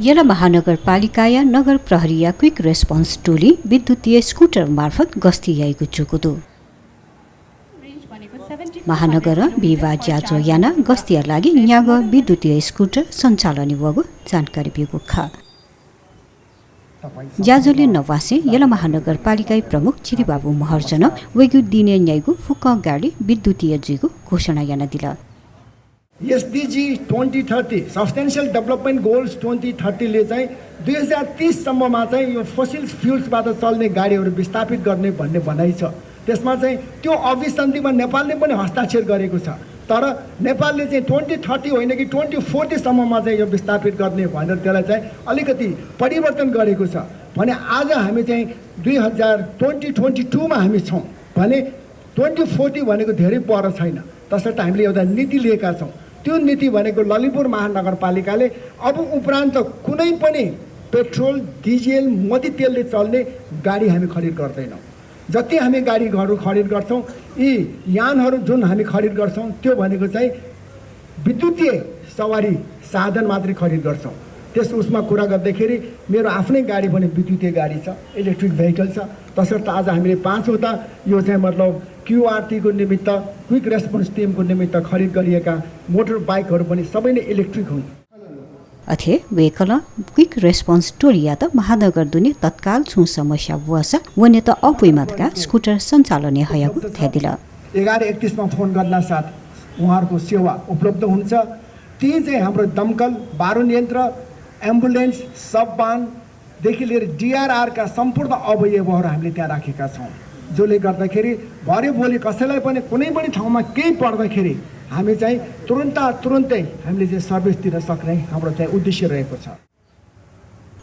यला महानगरपालिकाया नगर प्रहरीया quick response टोली विद्युतीय स्कुटर मार्फत गस्ती आएको चुकुदो महानगर विवाह ज्याजो याना गस्तिया लागि न्याग विद्युतीय स्कुटर सञ्चालन वगु जानकारी बिगु ख ज्याजोले नवासे यला महानगरपालिका प्रमुख चिरिबाबु महर्जन वेगु दिने न्यायगु फुक गाडी विद्युतीय जिगु घोषणा याना दिला एसडीजी 2030 सब्स्टेन्शियल डेभलपमेन्ट गोल्स 2030 ले चाहिँ 2030 सम्ममा चाहिँ यो फोसिल फ्युल्सबाट चल्ने गाडीहरू विस्थापित गर्ने भन्ने भनाइ छ। त्यसमा चाहिँ त्यो अभिसन्धिमा नेपालले पनि हस्ताक्षर गरेको छ। तर नेपालले चाहिँ 2030 होइन कि 2040 सम्ममा चाहिँ यो विस्थापित गर्ने भनेर त्यसलाई चाहिँ अलिकति परिवर्तन गरेको छ। भने आज हामी चाहिँ 2022 मा हामी छौँ भने 2040 भनेको धेरै पर छैन। तसर्थ हामीले एउटा नीति लिएका छौँ। त्यो नीति भनेको ललितपुर महानगरपालिकाले अब उपरान्त कुनै पनि पेट्रोल डिजेल मदी तेलले चल्ने गाडी हामी खरिद गर्दैनौँ। जति हामी गाडीहरू खरिद गर्छौँ यी यानहरू जुन हामी खरिद गर्छौँ त्यो भनेको चाहिँ विद्युतीय सवारी साधन मात्रै खरिद गर्छौँ। त्यस उसमा कुरा गर्दाखेरि मेरो आफ्नै गाडी पनि विद्युतीय गाडी छ, इलेक्ट्रिक भेहिकल छ। तसर्थ आज हामीले 5 वटा यो चाहिँ मतलब क्युआरटी को निमित्त क्विक रेस्पोन्स टिमको निमित्त खरिद गरिएका मोटर बाइकहरू पनि सबै नै इलेक्ट्रिक हुन्। अथे वेकल क्विक रेस्पोन्स टोलिया त महानगर दुने तत्काल छु समस्या वसा वने त अपुइमातका स्कुटर सञ्चालन हयागु थेदिल 11:31 मा फोन गर्न साथ उहाँहरूको सेवा उपलब्ध हुन्छ। ती चाहिँ हाम्रो दमकल, बारुद यन्त्र, एम्बुलेन्स, सबवान देखि लिएर डीआरआर का सम्पूर्ण अवयवहरू हामीले त्यहाँ राखेका छौँ। जसले गर्दाखेरि भरे भोलि कसैलाई पनि कुनै पनि ठाउँमा केही पर्दाखेरि हामी चाहिँ तुरुन्तै हामीले चाहिँ सर्भिस दिन सक्ने हाम्रो चाहिँ उद्देश्य रहेको छ।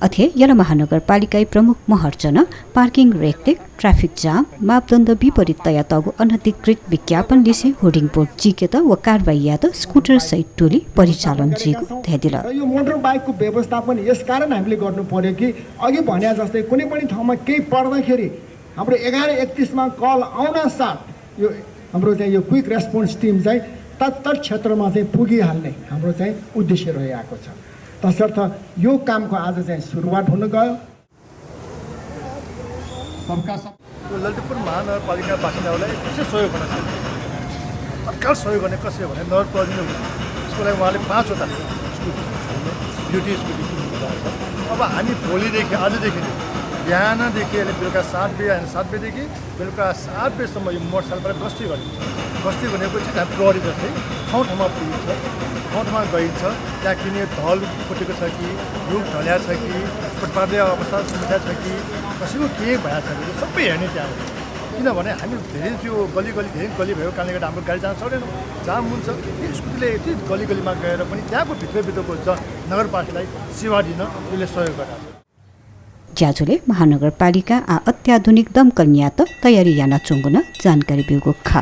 अथे यला महानगरपालिका प्रमुख महर्जन पार्किङ रेखदेख, ट्राफिक जाम, मापदण्ड विपरीत तया तगु अनधिकृत विज्ञापन लिसे होर्डिङ बोर्ड जिकेत व कारबाही त स्कुटर सहित टोली परिचालन जिको थेदिल। यो मोटर बाइकको व्यवस्थापन यसकारण हामीले गर्नु पर्यो कि अघि भने जस्तै कुनै पनि ठाउँमा केही पर्दाखेरि हाम्रो 11:31 मा कल आउन साथ यो हाम्रो चाहिँ यो क्विक रेस्पोन्स टिम चाहिँ तत्तल क्षेत्रमा चाहिँ पुगिहाल्ने हाम्रो चाहिँ उद्देश्य रहेको छ। तसर्थ यो कामको आज चाहिँ सुरुवात हुन गयो। ललितपुर महानगरपालिका बासिन्दाहरूलाई कसरी सहयोग गर्न सक्छ? तत्काल सहयोग गर्ने कसरी भने नगर प्रहरी यसको लागि उहाँले 5 वटा ड्युटी स्कुटी अब हामी भोलिदेखि आजदेखि बिहानदेखि अहिले बेलुका 7 बजे होइन 7 बजेदेखि बेलुका 7 बजेसम्म यो मोटरसाइकलबाट गस्ती गरिन्छ। गस्ती भनेपछि हामी प्रहरी जस्तै ठाउँ ठाउँमा पुगिन्छ, ठाउँ ठाउँमा गइन्छ। त्यहाँ किने ढल फुटेको छ कि रुख ढल्या छ कि फुटपाथले अवस्था समस्या छ कि कसैको के भएछ कि सबै हेर्ने त्यहाँ। किनभने हामी धेरै त्यो गली गली भएको कारणले गर्दा हाम्रो गाडी जान सक्दैन, जाम हुन्छ। त्यो स्कुटीले यति गलीमा गएर पनि त्यहाँको भित्रको नगरपालिकालाई सेवा दिन यसले सहयोग गरेको छ। ज्याजुले महानगरपालिका आ अत्याधुनिक दमकल न्यात तयारी याना चुङ्गुन जानकारी बिगु खा